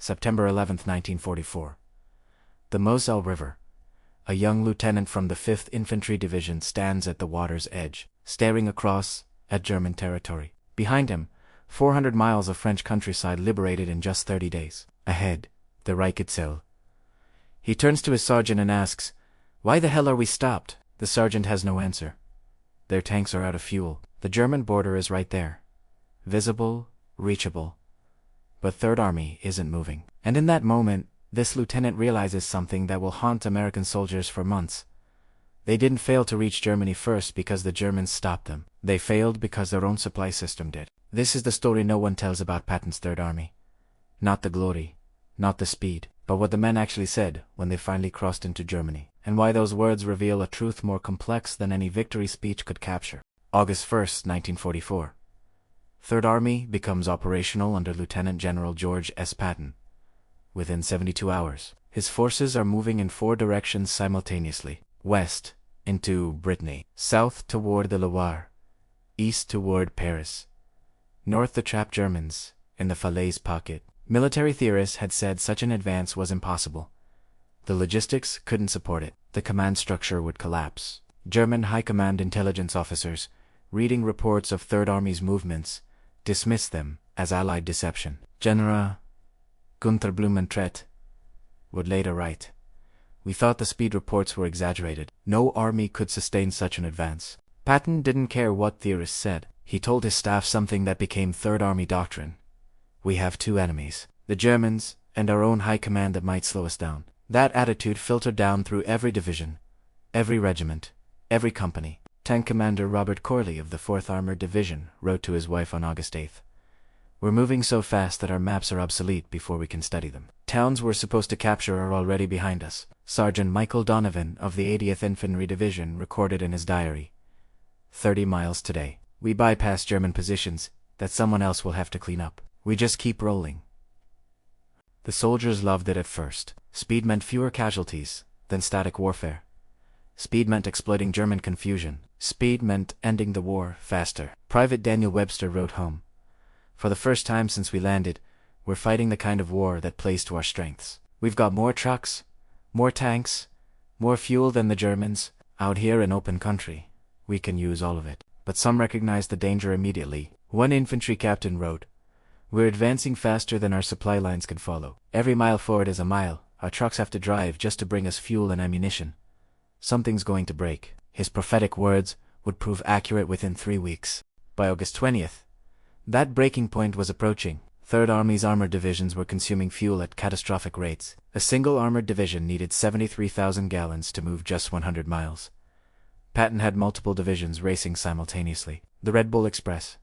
September 11, 1944. The Moselle River. A young lieutenant from the 5th Infantry Division stands at the water's edge, staring across at German territory. Behind him, 400 miles of French countryside liberated in just 30 days. Ahead, the Reich itself. He turns to his sergeant and asks, "Why the hell are we stopped?" The sergeant has no answer. Their tanks are out of fuel. The German border is right there. Visible, reachable. But Third Army isn't moving. And in that moment, this lieutenant realizes something that will haunt American soldiers for months. They didn't fail to reach Germany first because the Germans stopped them. They failed because their own supply system did. This is the story no one tells about Patton's Third Army. Not the glory, not the speed, but what the men actually said when they finally crossed into Germany, and why those words reveal a truth more complex than any victory speech could capture. August 1st, 1944. Third Army becomes operational under Lieutenant General George S. Patton. Within 72 hours, his forces are moving in 4 directions simultaneously: west, into Brittany; south toward the Loire; east toward Paris; north to trap Germans in the Falaise pocket. Military theorists had said such an advance was impossible. The logistics couldn't support it. The command structure would collapse. German High Command intelligence officers, reading reports of Third Army's movements, dismissed them as Allied deception. General Gunther Blumentritt would later write, "We thought the speed reports were exaggerated. No army could sustain such an advance." Patton didn't care what theorists said. He told his staff something that became Third Army doctrine. "We have 2 enemies, the Germans and our own high command that might slow us down." That attitude filtered down through every division, every regiment, every company. Tank Commander Robert Corley of the 4th Armored Division wrote to his wife on August 8th, "We're moving so fast that our maps are obsolete before we can study them. Towns we're supposed to capture are already behind us." Sergeant Michael Donovan of the 80th Infantry Division recorded in his diary, 30 miles today. We bypass German positions that someone else will have to clean up. We just keep rolling." The soldiers loved it at first. Speed meant fewer casualties than static warfare. Speed meant exploiting German confusion. Speed meant ending the war faster. Private Daniel Webster wrote home, "For the first time since we landed, we're fighting the kind of war that plays to our strengths. We've got more trucks, more tanks, more fuel than the Germans. Out here in open country, we can use all of it." But some recognized the danger immediately. One infantry captain wrote, "We're advancing faster than our supply lines can follow. Every mile forward is a mile our trucks have to drive just to bring us fuel and ammunition. Something's going to break." His prophetic words would prove accurate within 3 weeks. By August 20th, that breaking point was approaching. Third Army's armored divisions were consuming fuel at catastrophic rates. A single armored division needed 73,000 gallons to move just 100 miles. Patton had multiple divisions racing simultaneously. The Red Bull Express,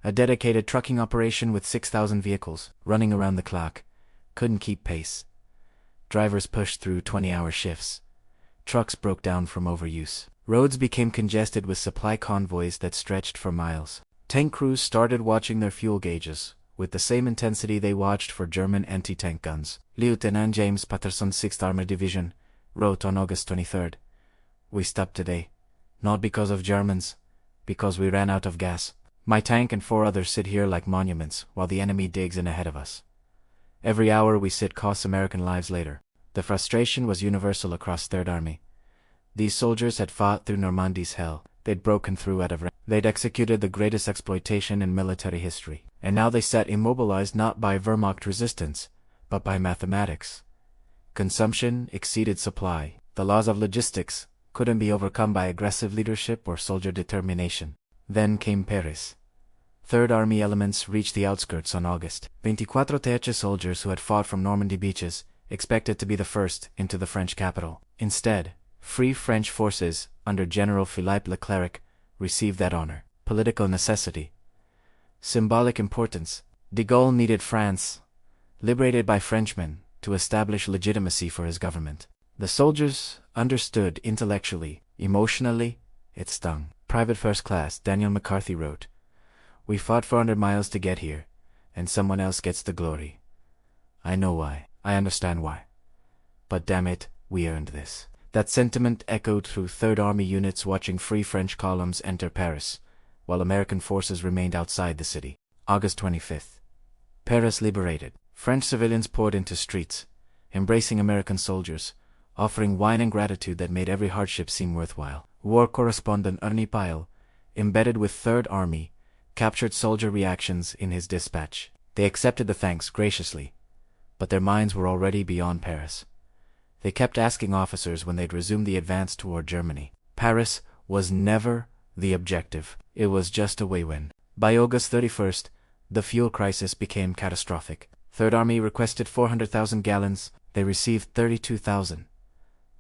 a dedicated trucking operation with 6,000 vehicles running around the clock, couldn't keep pace. Drivers pushed through 20-hour shifts. Trucks broke down from overuse. Roads became congested with supply convoys that stretched for miles. Tank crews started watching their fuel gauges with the same intensity they watched for German anti-tank guns. Lieutenant James Patterson's 6th Armored Division wrote on August 23rd, "We stopped today, not because of Germans, because we ran out of gas. My tank and 4 others sit here like monuments while the enemy digs in ahead of us. Every hour we sit costs American lives later." The frustration was universal across Third Army. These soldiers had fought through Normandy's hell. They'd broken through out of range. They'd executed the greatest exploitation in military history. And now they sat immobilized not by Wehrmacht resistance, but by mathematics. Consumption exceeded supply. The laws of logistics couldn't be overcome by aggressive leadership or soldier determination. Then came Paris. Third Army elements reached the outskirts on August. 24th soldiers who had fought from Normandy beaches expected to be the first into the French capital. Instead, Free French forces under General Philippe Leclerc received that honor. Political necessity. Symbolic importance. De Gaulle needed France, liberated by Frenchmen, to establish legitimacy for his government. The soldiers understood intellectually. Emotionally, it stung. Private First Class Daniel McCarthy wrote, "We fought 400 miles to get here, and someone else gets the glory. I know why. I understand why. But damn it, we earned this." That sentiment echoed through Third Army units watching Free French columns enter Paris, while American forces remained outside the city. August 25th. Paris liberated. French civilians poured into streets, embracing American soldiers, offering wine and gratitude that made every hardship seem worthwhile. War correspondent Ernie Pyle, embedded with Third Army, captured soldier reactions in his dispatch. They accepted the thanks graciously, but their minds were already beyond Paris. They kept asking officers when they'd resume the advance toward Germany. Paris was never the objective. It was just a way-win. By August 31st, the fuel crisis became catastrophic. Third Army requested 400,000 gallons. They received 32,000.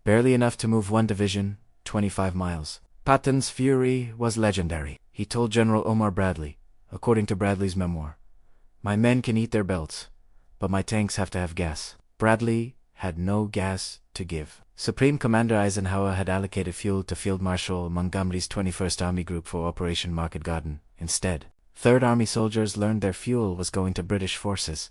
Barely enough to move one division, 25 miles. Patton's fury was legendary. He told General Omar Bradley, according to Bradley's memoir, "My men can eat their belts, but my tanks have to have gas." Bradley had no gas to give. Supreme Commander Eisenhower had allocated fuel to Field Marshal Montgomery's 21st Army Group for Operation Market Garden. Instead, Third Army soldiers learned their fuel was going to British forces.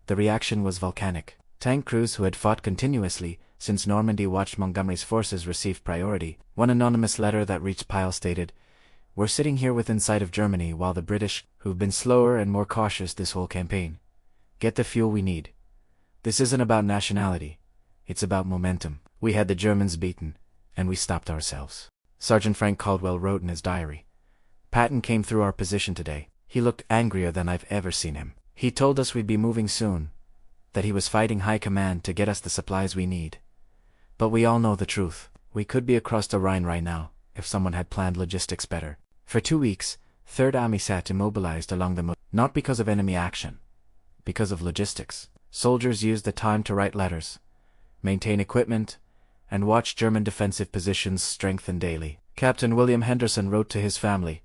The reaction was volcanic. Tank crews who had fought continuously since Normandy watched Montgomery's forces receive priority. One anonymous letter that reached Pyle stated, "We're sitting here within sight of Germany while the British, who've been slower and more cautious this whole campaign, get the fuel we need. This isn't about nationality. It's about momentum. We had the Germans beaten, and we stopped ourselves." Sergeant Frank Caldwell wrote in his diary, "Patton came through our position today. He looked angrier than I've ever seen him. He told us we'd be moving soon, that he was fighting high command to get us the supplies we need. But we all know the truth. We could be across the Rhine right now, if someone had planned logistics better." For 2 weeks, Third Army sat immobilized along the not because of enemy action, because of logistics. Soldiers used the time to write letters, maintain equipment, and watch German defensive positions strengthen daily. Captain William Henderson wrote to his family,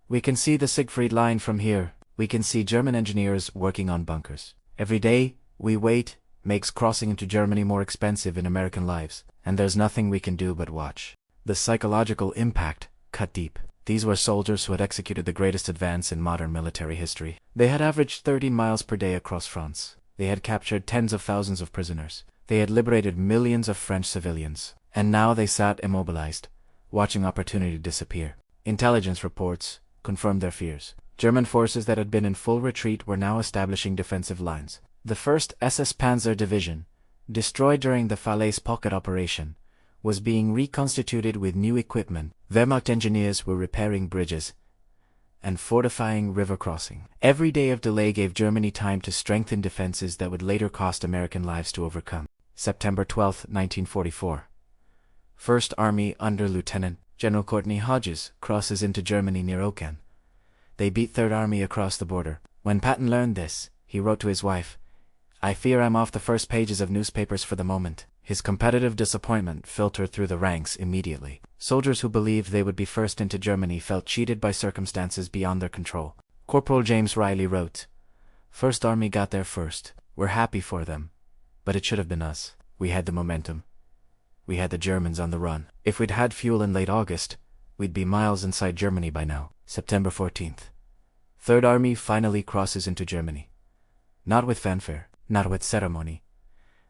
"We can see the Siegfried Line from here. We can see German engineers working on bunkers. Every day we wait makes crossing into Germany more expensive in American lives, and there's nothing we can do but watch." The psychological impact cut deep. These were soldiers who had executed the greatest advance in modern military history. They had averaged 13 miles per day across France. They had captured tens of thousands of prisoners. They had liberated millions of French civilians. And now they sat immobilized, watching opportunity disappear. Intelligence reports confirmed their fears. German forces that had been in full retreat were now establishing defensive lines. The 1st SS Panzer Division, destroyed during the Falaise Pocket operation, was being reconstituted with new equipment. Wehrmacht engineers were repairing bridges and fortifying river crossing. Every day of delay gave Germany time to strengthen defenses that would later cost American lives to overcome. September 12, 1944. First Army under Lieutenant General Courtney Hodges crosses into Germany near Aachen. They beat Third Army across the border. When Patton learned this, he wrote to his wife, "I fear I'm off the first pages of newspapers for the moment." His competitive disappointment filtered through the ranks immediately. Soldiers who believed they would be first into Germany felt cheated by circumstances beyond their control. Corporal James Riley wrote, "First Army got there first. We're happy for them. But it should have been us. We had the momentum. We had the Germans on the run. If we'd had fuel in late August, we'd be miles inside Germany by now." September 14th. Third Army finally crosses into Germany. Not with fanfare, not with ceremony.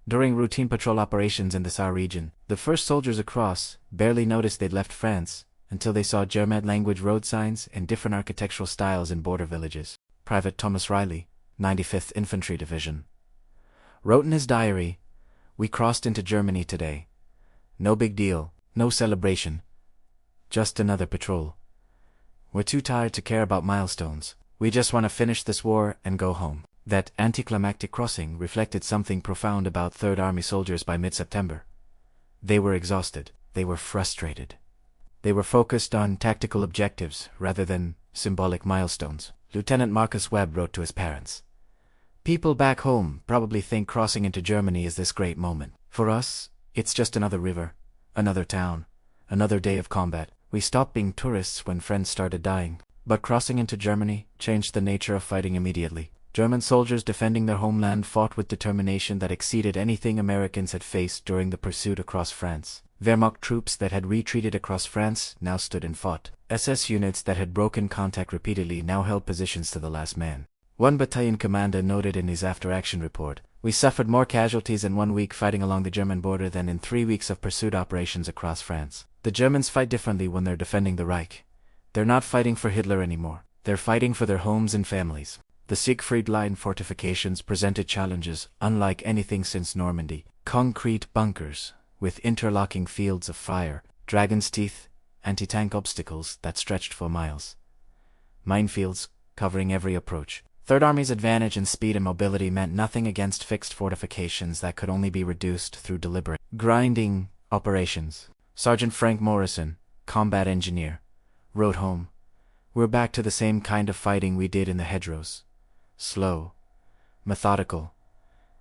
During routine patrol operations in the Saar region, the first soldiers across barely noticed they'd left France until they saw German-language road signs and different architectural styles in border villages. Private Thomas Riley, 95th Infantry Division, wrote in his diary, "We crossed into Germany today. No big deal, no celebration. Just another patrol. We're too tired to care about milestones. We just want to finish this war and go home." That anticlimactic crossing reflected something profound about Third Army soldiers by mid-September. They were exhausted. They were frustrated. They were focused on tactical objectives rather than symbolic milestones. Lieutenant Marcus Webb wrote to his parents, "People back home probably think crossing into Germany is this great moment. For us, it's just another river, another town, another day of combat. We stopped being tourists when friends started dying." But crossing into Germany changed the nature of fighting immediately. German soldiers defending their homeland fought with determination that exceeded anything Americans had faced during the pursuit across France. Wehrmacht troops that had retreated across France now stood and fought. SS units that had broken contact repeatedly now held positions to the last man. One battalion commander noted in his after-action report, "We suffered more casualties in 1 week fighting along the German border than in 3 weeks of pursuit operations across France." The Germans fight differently when they're defending the Reich. They're not fighting for Hitler anymore. They're fighting for their homes and families. The Siegfried Line fortifications presented challenges unlike anything since Normandy. Concrete bunkers, with interlocking fields of fire, dragon's teeth, anti-tank obstacles that stretched for miles. Minefields, covering every approach. Third Army's advantage in speed and mobility meant nothing against fixed fortifications that could only be reduced through deliberate, grinding operations. Sergeant Frank Morrison, combat engineer, wrote home, "We're back to the same kind of fighting we did in the hedgerows. Slow, methodical,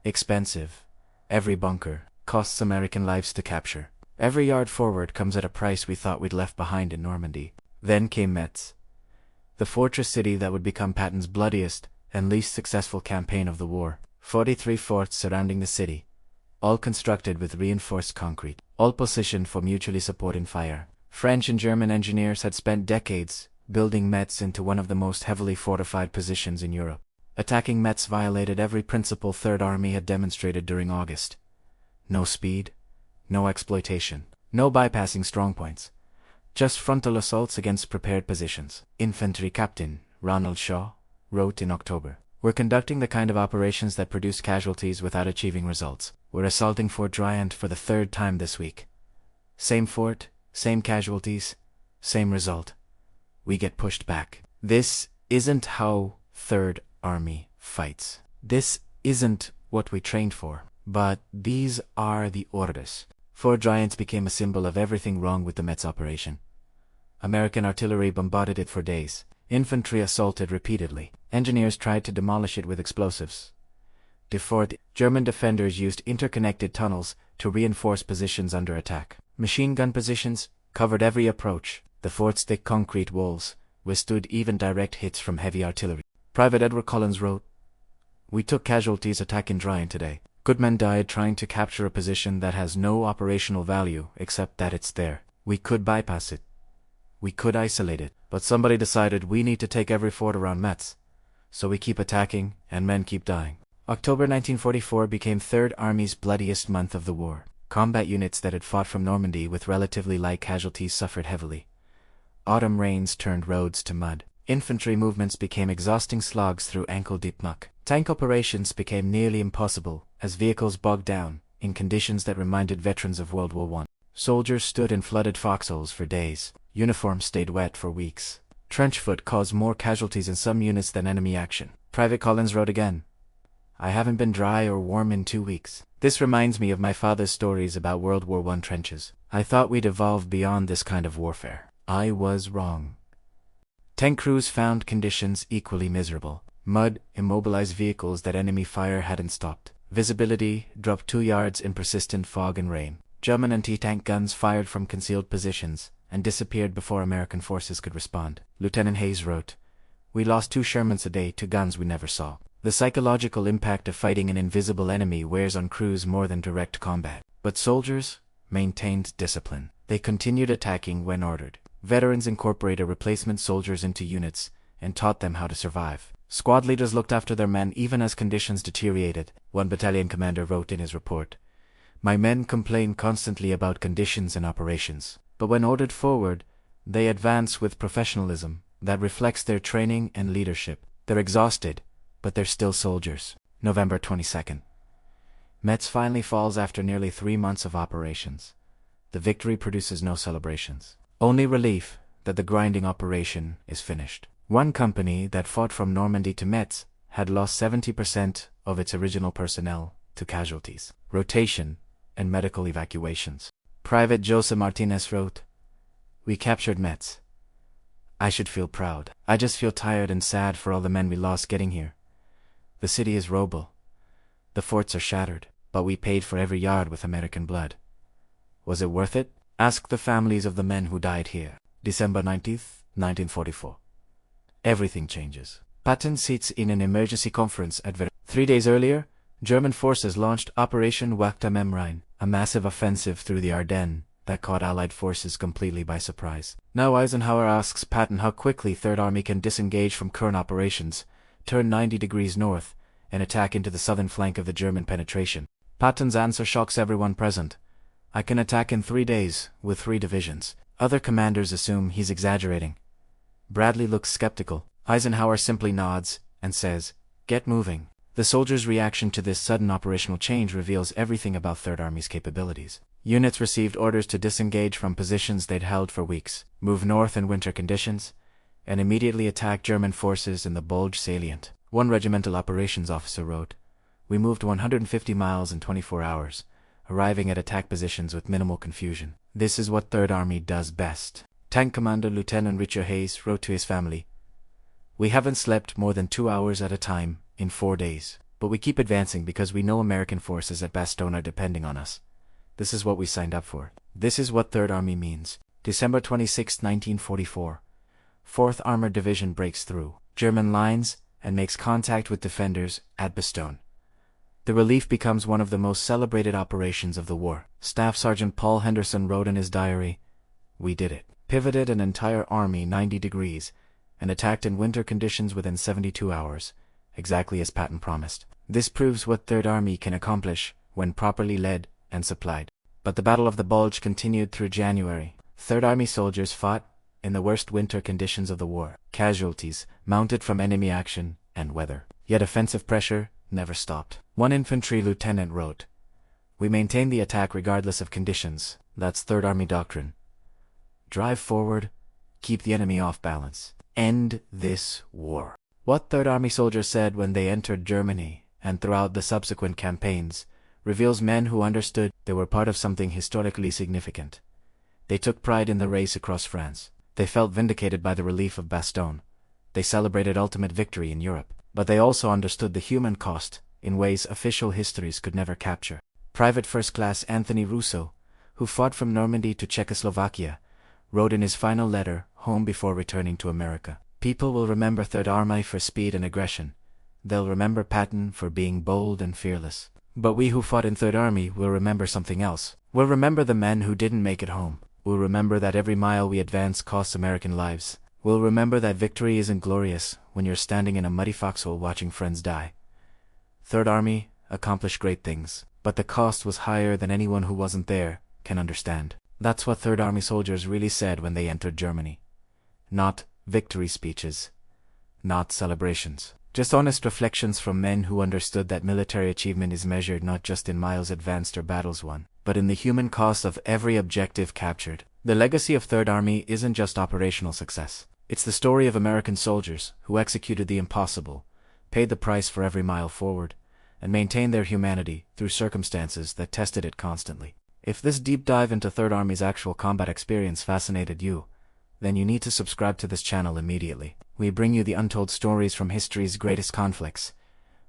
expensive. Every bunker costs American lives to capture. Every yard forward comes at a price we thought we'd left behind in Normandy." Then came Metz, the fortress city that would become Patton's bloodiest and least successful campaign of the war. 43 forts surrounding the city, all constructed with reinforced concrete, all positioned for mutually supporting fire. French and German engineers had spent decades building Metz into one of the most heavily fortified positions in Europe. Attacking Metz violated every principle Third Army had demonstrated during August. No speed, no exploitation, no bypassing strongpoints. Just frontal assaults against prepared positions. Infantry Captain Ronald Shaw wrote in October, "We're conducting the kind of operations that produce casualties without achieving results. We're assaulting Fort Dryant for the third time this week. Same fort, same casualties, same result. We get pushed back." This isn't how Third Army fights. This isn't what we trained for. But these are the orders. Fort Dryant became a symbol of everything wrong with the Metz operation. American artillery bombarded it for days. Infantry assaulted repeatedly. Engineers tried to demolish it with explosives. German defenders used interconnected tunnels to reinforce positions under attack. Machine gun positions covered every approach. The fort's thick concrete walls withstood even direct hits from heavy artillery. Private Edward Collins wrote, "We took casualties attacking Dryant today. Good men died trying to capture a position that has no operational value except that it's there. We could bypass it. We could isolate it. But somebody decided we need to take every fort around Metz. So we keep attacking, and men keep dying." October 1944 became Third Army's bloodiest month of the war. Combat units that had fought from Normandy with relatively light casualties suffered heavily. Autumn rains turned roads to mud. Infantry movements became exhausting slogs through ankle-deep muck. Tank operations became nearly impossible as vehicles bogged down in conditions that reminded veterans of World War I. Soldiers stood in flooded foxholes for days. Uniforms stayed wet for weeks. Trench foot caused more casualties in some units than enemy action. Private Collins wrote again, "I haven't been dry or warm in 2 weeks. This reminds me of my father's stories about World War I trenches. I thought we'd evolved beyond this kind of warfare. I was wrong." Tank crews found conditions equally miserable. Mud immobilized vehicles that enemy fire hadn't stopped. Visibility dropped 2 yards in persistent fog and rain. German anti-tank guns fired from concealed positions and disappeared before American forces could respond. Lieutenant Hayes wrote, "We lost 2 Shermans a day to guns we never saw." The psychological impact of fighting an invisible enemy wears on crews more than direct combat. But soldiers maintained discipline. They continued attacking when ordered. Veterans incorporated replacement soldiers into units and taught them how to survive. Squad leaders looked after their men even as conditions deteriorated. One battalion commander wrote in his report, "My men complain constantly about conditions and operations. But when ordered forward, they advance with professionalism that reflects their training and leadership. They're exhausted, but they're still soldiers." November 22nd. Metz finally falls after nearly 3 months of operations. The victory produces no celebrations. Only relief that the grinding operation is finished. One company that fought from Normandy to Metz had lost 70% of its original personnel to casualties, rotation, and medical evacuations. Private Joseph Martinez wrote, "We captured Metz. I should feel proud. I just feel tired and sad for all the men we lost getting here. The city is rubble. The forts are shattered, but we paid for every yard with American blood. Was it worth it? Ask the families of the men who died here." December 19th, 1944. Everything changes. Patton sits in an emergency conference at 3 days earlier, German forces launched Operation Wachta Memrine, a massive offensive through the Ardennes that caught Allied forces completely by surprise. Now Eisenhower asks Patton how quickly Third Army can disengage from current operations, turn 90 degrees north, and attack into the southern flank of the German penetration. Patton's answer shocks everyone present. "I can attack in 3 days, with 3 divisions." Other commanders assume he's exaggerating. Bradley looks skeptical. Eisenhower simply nods and says, Get moving. The soldiers' reaction to this sudden operational change reveals everything about Third Army's capabilities. Units received orders to disengage from positions they'd held for weeks, move north in winter conditions, and immediately attack German forces in the Bulge salient. One regimental operations officer wrote, "We moved 150 miles in 24 hours, arriving at attack positions with minimal confusion. This is what Third Army does best." Tank Commander Lieutenant Richard Hayes wrote to his family, "We haven't slept more than 2 hours at a time in 4 days, but we keep advancing because we know American forces at Bastogne are depending on us. This is what we signed up for." This is what Third Army means. December 26, 1944. 4th Armored Division breaks through German lines and makes contact with defenders at Bastogne. The relief becomes one of the most celebrated operations of the war. Staff Sergeant Paul Henderson wrote in his diary, "We did it. Pivoted an entire army 90 degrees and attacked in winter conditions within 72 hours, exactly as Patton promised. This proves what Third Army can accomplish when properly led and supplied." But the Battle of the Bulge continued through January. Third Army soldiers fought in the worst winter conditions of the war. Casualties mounted from enemy action and weather. Yet offensive pressure never stopped. One infantry lieutenant wrote, "We maintain the attack regardless of conditions. That's Third Army doctrine. Drive forward, keep the enemy off balance. End this war." What Third Army soldiers said when they entered Germany and throughout the subsequent campaigns reveals men who understood they were part of something historically significant. They took pride in the race across France. They felt vindicated by the relief of Bastogne. They celebrated ultimate victory in Europe. But they also understood the human cost in ways official histories could never capture. Private First Class Anthony Russo, who fought from Normandy to Czechoslovakia, wrote in his final letter home before returning to America, "People will remember Third Army for speed and aggression. They'll remember Patton for being bold and fearless. But we who fought in Third Army will remember something else. We'll remember the men who didn't make it home. We'll remember that every mile we advance costs American lives. We'll remember that victory isn't glorious when you're standing in a muddy foxhole watching friends die. Third Army accomplished great things, but the cost was higher than anyone who wasn't there can understand." That's what Third Army soldiers really said when they entered Germany. Not victory speeches, not celebrations. Just honest reflections from men who understood that military achievement is measured not just in miles advanced or battles won, but in the human cost of every objective captured. The legacy of Third Army isn't just operational success. It's the story of American soldiers who executed the impossible, paid the price for every mile forward, and maintained their humanity through circumstances that tested it constantly. If this deep dive into Third Army's actual combat experience fascinated you, then you need to subscribe to this channel immediately. We bring you the untold stories from history's greatest conflicts,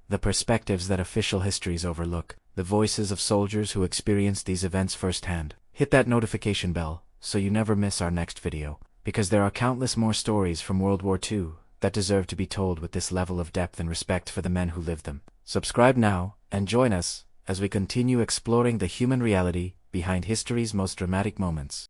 the perspectives that official histories overlook, the voices of soldiers who experienced these events firsthand. Hit that notification bell so you never miss our next video, because there are countless more stories from World War II that deserve to be told with this level of depth and respect for the men who lived them. Subscribe now and join us as we continue exploring the human reality behind history's most dramatic moments.